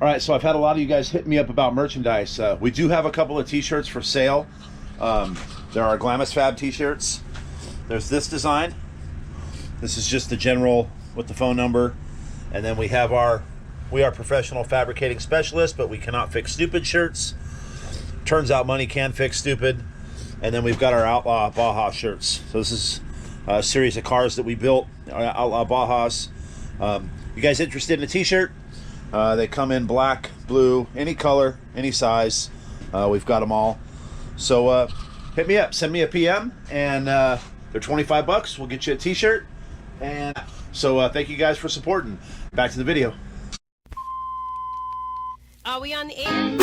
All right, so I've had a lot of you guys hit me up about merchandise. We do have a couple of t-shirts for sale. There are Glamis Fab t-shirts. There's this design. This is just the general with the phone number. And then we have we are professional fabricating specialists, but we cannot fix stupid shirts. Turns out money can fix stupid. And then we've got our Outlaw Baja shirts. So this is a series of cars that we built, Outlaw Bajas. You guys interested in a t-shirt? They come in black, blue, any color, any size. We've got them all. So hit me up, send me a PM, and they're 25 bucks. We'll get you a t-shirt. And so thank you guys for supporting. Back to the video. Are we on the air?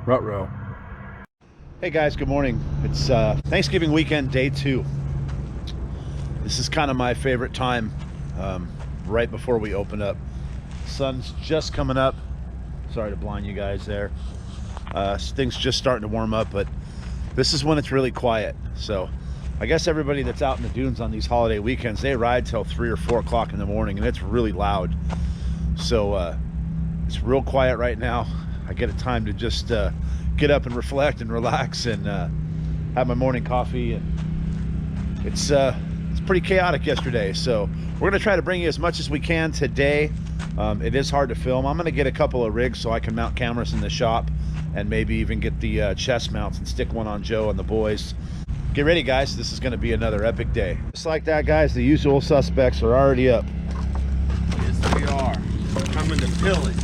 Ruh-roh. Hey guys, good morning. It's Thanksgiving weekend, day 2. This is kind of my favorite time, right before we open up. Sun's just coming up. Sorry to blind you guys there. Things just starting to warm up, but this is when it's really quiet. So I guess everybody that's out in the dunes on these holiday weekends, they ride till 3 or 4 o'clock in the morning, and it's really loud. So it's real quiet right now. I get a time to just get up and reflect and relax and have my morning coffee. And it's pretty chaotic yesterday, so we're gonna try to bring you as much as we can today. It is hard to film. I'm gonna get a couple of rigs so I can mount cameras in the shop and maybe even get the chest mounts and stick one on Joe and the boys. Get ready, guys. This is gonna be another epic day. Just like that, guys, the usual suspects are already up. Yes, we are. Coming to pillage.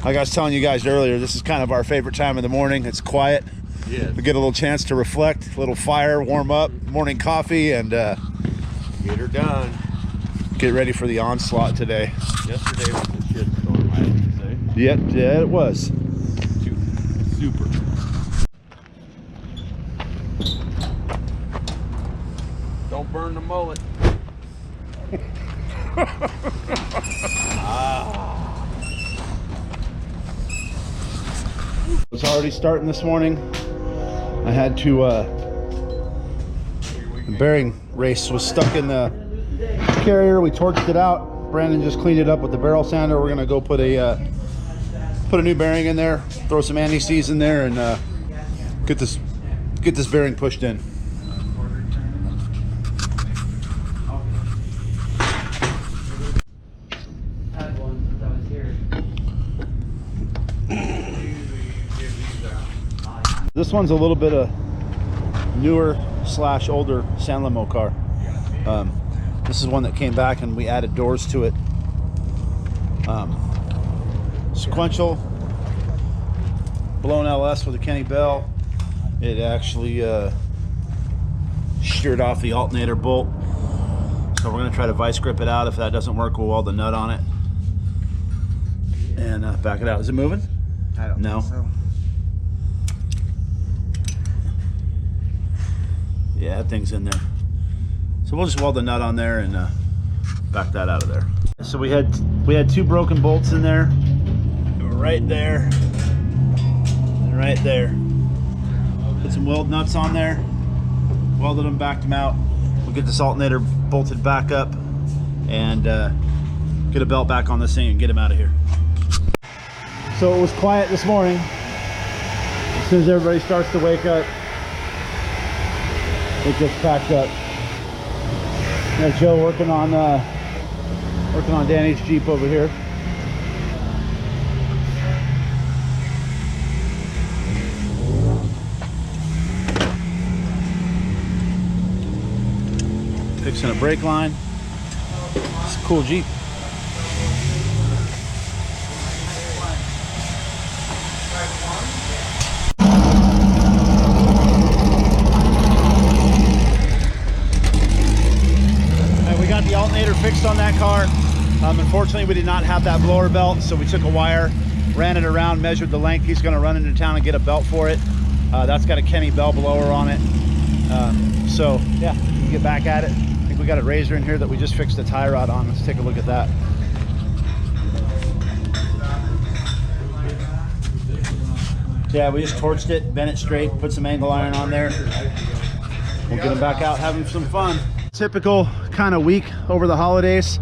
Like I was telling you guys earlier, this is kind of our favorite time of the morning. It's quiet. Yes. We get a little chance to reflect, a little fire, warm up, morning coffee, and get her done. Get ready for the onslaught today. Yesterday was a shit storm, I have to say. Yep, yeah, it was. Super. Don't burn the mullet. It's already starting this morning. I had to, the bearing race was stuck in the carrier. We torched it out. Brandon just cleaned it up with the barrel sander. We're gonna go put a new bearing in there, throw some anti-seize in there, and get this bearing pushed in. This one's a little bit of newer / older San Limo car. This is one that came back and we added doors to it. Sequential, blown LS with a Kenny Bell. It actually sheared off the alternator bolt. So we're gonna try to vice grip it out. If that doesn't work, we'll weld the nut on it and back it out. Is it moving? I don't know. think so. Yeah, that thing's in there. So we'll just weld the nut on there and back that out of there. So we had 2 broken bolts in there. They were right there and right there. Put some weld nuts on there, welded them, backed them out. We'll get this alternator bolted back up and get a belt back on this thing and get him out of here. So it was quiet this morning. As soon as everybody starts to wake up, it gets packed up. Got Joe working on Danny's Jeep over here. Fixing a brake line. It's a cool Jeep. The alternator fixed on that car. Unfortunately, we did not have that blower belt, so we took a wire, ran it around, measured the length. He's going to run into town and get a belt for it. That's got a Kenny Bell blower on it. So yeah, get back at it. I think we got a razor in here that we just fixed the tie rod on. Let's take a look at that. Yeah, we just torched it, bent it straight, put some angle iron on there. We'll get them back out having some fun. Typical kind of week over the holidays.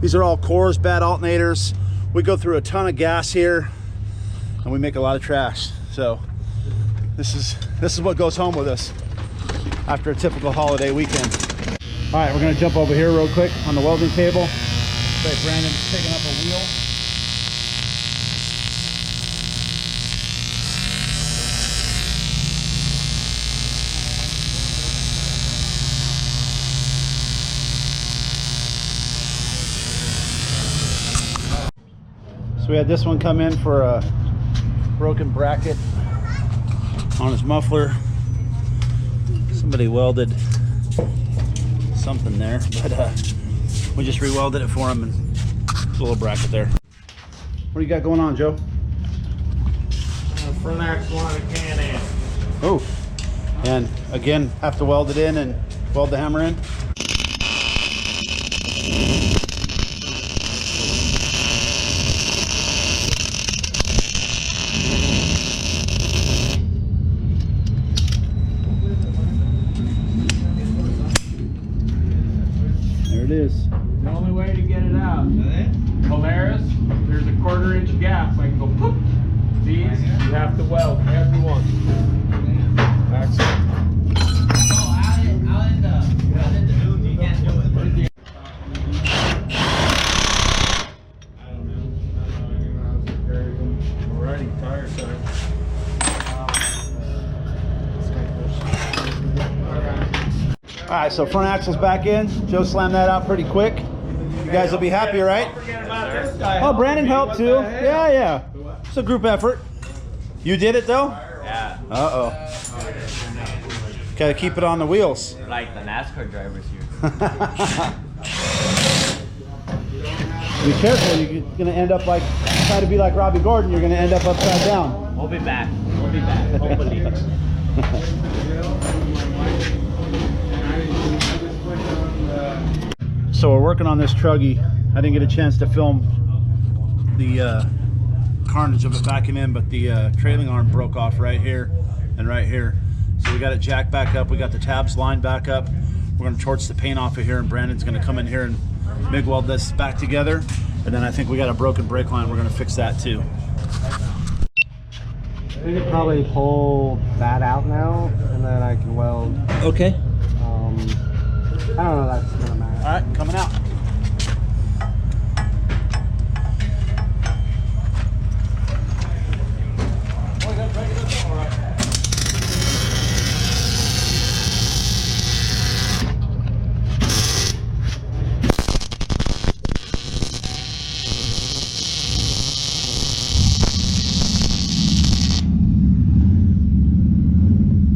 These are all cores, bad alternators. We go through a ton of gas here and we make a lot of trash. So this is what goes home with us after a typical holiday weekend. All right, we're gonna jump over here real quick on the welding table. Looks like Brandon's picking up a wheel. So we had this one come in for a broken bracket on his muffler. Somebody welded something there, but we just re-welded it for him and put a little bracket there. What do you got going on, Joe? Front axle on a Can-Am. Oh, and again, have to weld it in and weld the hammer in. It is. The only way to get it out, Polaris, there's a 1/4-inch gap. I can go poop. These, you have to weld every one. Axle. Oh, out in the Dune, you can't do it. Alrighty, tire time. All right, so front axle's back in. Joe slammed that out pretty quick. You guys will be happy, right? Oh, Brandon helped too. Yeah. It's a group effort. You did it though? Yeah. Uh-oh. Gotta keep it on the wheels. Like the NASCAR drivers here. Be careful, you're gonna end up like, try to be like Robbie Gordon, you're gonna end up upside down. We'll be back. We'll be back. Hopefully. So we're working on this truggy. I didn't get a chance to film the carnage of it backing in, but the trailing arm broke off right here and right here. So we got it jacked back up. We got the tabs lined back up. We're gonna torch the paint off of here, and Brandon's gonna come in here and MIG weld this back together. And then I think we got a broken brake line. We're gonna fix that too. We could probably pull that out now, and then I can weld. Okay. I don't know, that's gonna matter. All right, coming out.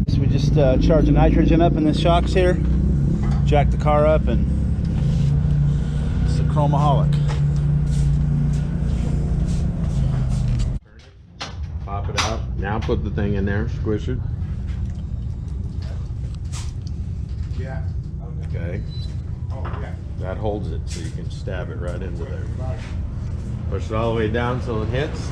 So we just charged nitrogen up in the shocks here. Jack the car up, and it's a chromaholic. Pop it out. Now put the thing in there, squish it. Yeah. Okay. Oh, yeah. That holds it so you can stab it right into there. Push it all the way down so it hits.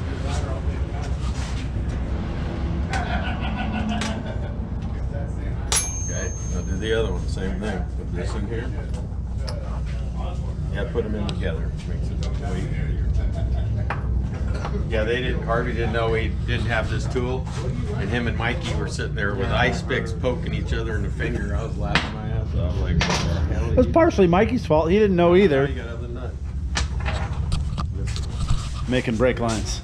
Okay, now do the other one, same thing. Put this in here. Yeah, put them in together. Makes it way easier. Yeah, Harvey didn't know he didn't have this tool, and him and Mikey were sitting there with ice picks poking each other in the finger. I was laughing my ass off. Like, what the hell? It was partially Mikey's fault. He didn't know Now either. you got other nut. Making brake lines.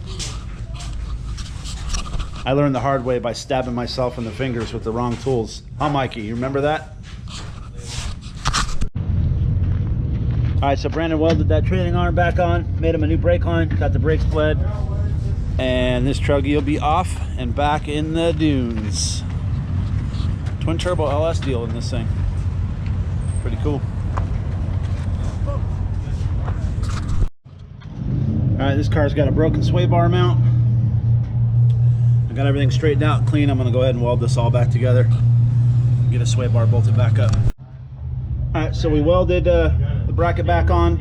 I learned the hard way by stabbing myself in the fingers with the wrong tools. Huh, Mikey? You remember that? All right, so Brandon welded that trailing arm back on, made him a new brake line, got the brakes bled, and this truggy will be off and back in the dunes. Twin turbo LS deal in this thing. Pretty cool. All right, this car's got a broken sway bar mount. I got everything straightened out, clean. I'm gonna go ahead and weld this all back together. Get a sway bar bolted back up. Alright, so we welded the bracket back on,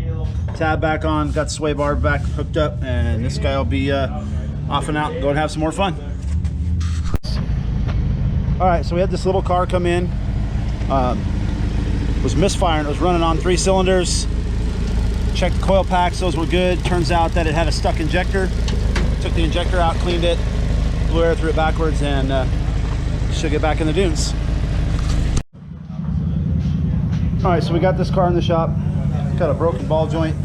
tab back on, got the sway bar back hooked up, and this guy will be off and out, go and have some more fun. Alright, so we had this little car come in, was misfiring, it was running on 3 cylinders, checked the coil packs, those were good. Turns out that it had a stuck injector, took the injector out, cleaned it, blew air through it backwards, and should get back in the dunes. Alright, so we got this car in the shop, got a broken ball joint,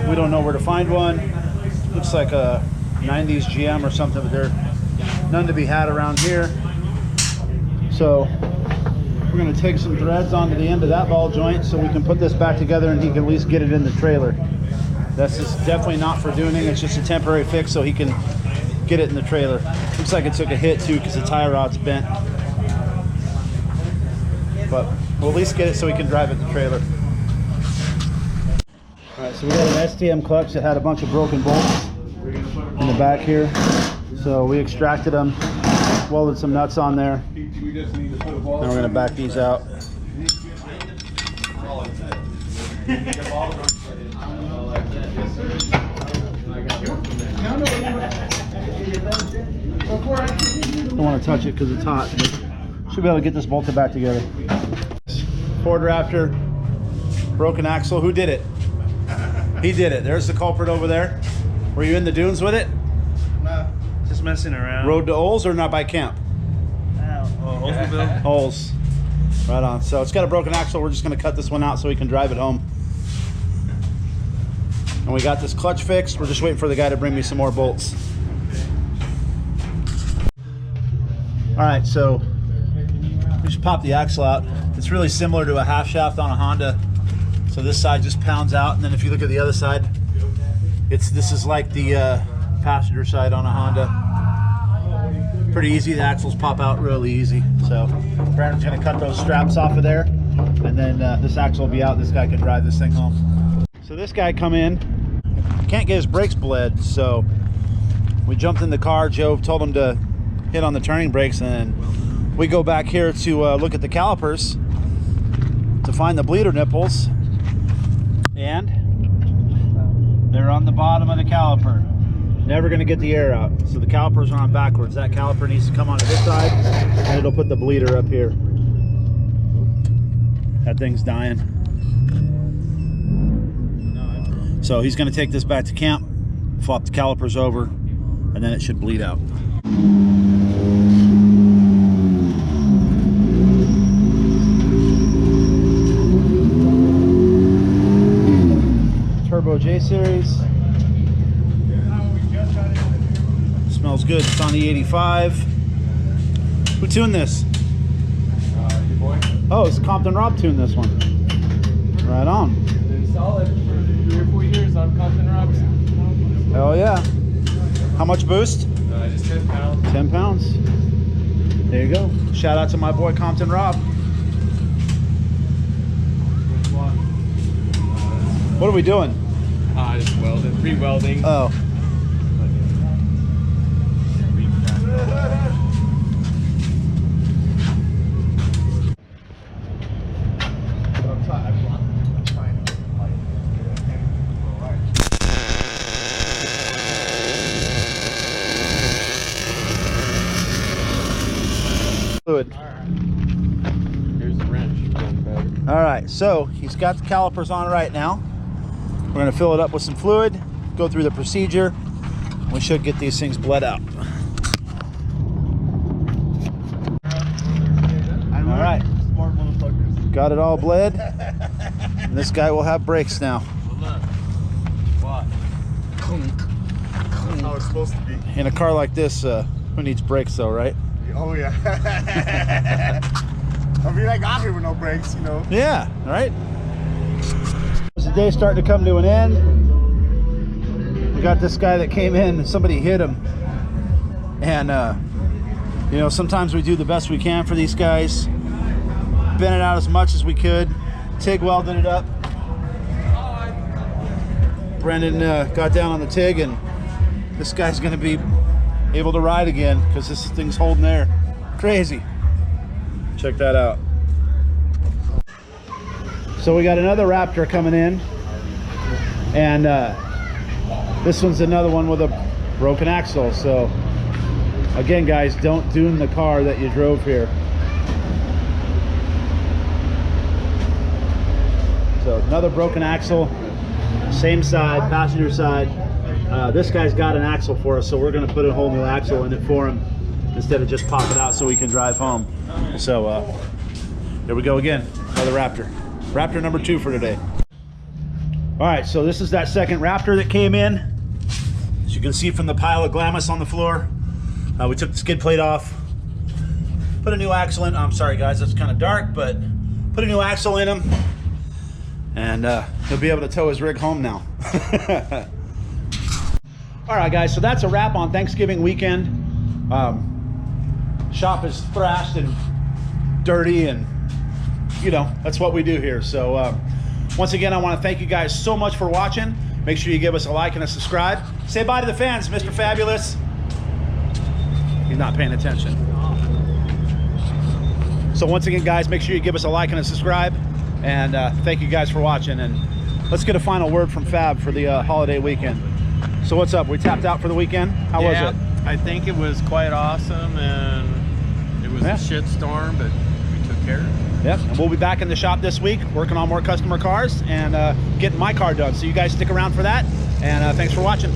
we don't know where to find one, looks like a 90s GM or something, but there's none to be had around here. So we're going to take some threads onto the end of that ball joint so we can put this back together and he can at least get it in the trailer. This is definitely not for duning, it's just a temporary fix so he can get it in the trailer. Looks like it took a hit too because the tie rod's bent. But we'll at least get it so we can drive it in the trailer. Alright, so we got an STM clutch that had a bunch of broken bolts in the back here. So we extracted them, welded some nuts on there. Now we're going to back these out. Don't want to touch it because it's hot, but should be able to get this bolted back together. Ford Raptor, broken axle. Who did it? He did it. There's the culprit over there. Were you in the dunes with it? No, just messing around. Road to Oles or not by camp? Oldsmobile. Holes. Right on. So it's got a broken axle. We're just going to cut this one out so we can drive it home. And we got this clutch fixed. We're just waiting for the guy to bring me some more bolts. Alright, so we just pop the axle out. It's really similar to a half shaft on a Honda. So this side just pounds out, and then if you look at the other side, this is like the passenger side on a Honda. Pretty easy, the axles pop out really easy. So Brandon's gonna cut those straps off of there, and then this axle will be out. This guy can drive this thing home. So this guy come in, can't get his brakes bled, so we jumped in the car. Joe told him to hit on the turning brakes, and we go back here to look at the calipers to find the bleeder nipples, and they're on the bottom of the caliper. Never going to get the air out, so the calipers are on backwards. That caliper needs to come onto this side, and it'll put the bleeder up here. That thing's dying. So he's going to take this back to camp, flop the calipers over, and then it should bleed out. Turbo J series. Smells good. It's on the 85. Who tuned this? Your boy. Oh, it's Compton Rob tuned this one. Right on. Been solid for 3 or 4 years on Compton Robs. Hell yeah. How much boost? Just 10 pounds. 10 pounds. There you go. Shout out to my boy Compton Rob. What are we doing? Just welding, pre-welding. Oh. Fluid. Here's the wrench. All right, so he's got the calipers on right now. We're going to fill it up with some fluid, go through the procedure. We should get these things bled out. All right, Smart motherfuckers. got it all bled. And this guy will have brakes now. What? How it's supposed to be. In a car like this, who needs brakes though, right? Oh yeah. I mean, I got here with no brakes, you know. Yeah, right? The day's starting to come to an end. We got this guy that came in and somebody hit him. And you know, sometimes we do the best we can for these guys. Bent it out as much as we could. TIG welded it up. Brendan got down on the TIG, and this guy's gonna be able to ride again because this thing's holding air. Crazy. Check that out. So we got another Raptor coming in, and this one's another one with a broken axle. So again, guys, don't Dune the car that you drove here. So another broken axle, same side, passenger side. This guy's got an axle for us, so we're going to put a whole new axle in it for him instead of just pop it out so we can drive home. So there we go again, another Raptor. Raptor number 2 for today. All right, so this is that second Raptor that came in. As you can see from the pile of Glamis on the floor, we took the skid plate off, put a new axle in. I'm sorry guys, that's kind of dark, but put a new axle in him, and he'll be able to tow his rig home now. All right guys, so that's a wrap on Thanksgiving weekend. Shop is thrashed and dirty, and you know, that's what we do here. So once again, I want to thank you guys so much for watching. Make sure you give us a like and a subscribe. Say bye to the fans, Mr. Fabulous. He's not paying attention. So once again, guys, make sure you give us a like and a subscribe. And thank you guys for watching. And let's get a final word from Fab for the holiday weekend. So what's up? We tapped out for the weekend. How was it? I think it was quite awesome, and it was a shit storm, but we took care of it. Yep, and we'll be back in the shop this week working on more customer cars and getting my car done. So you guys stick around for that, and thanks for watching.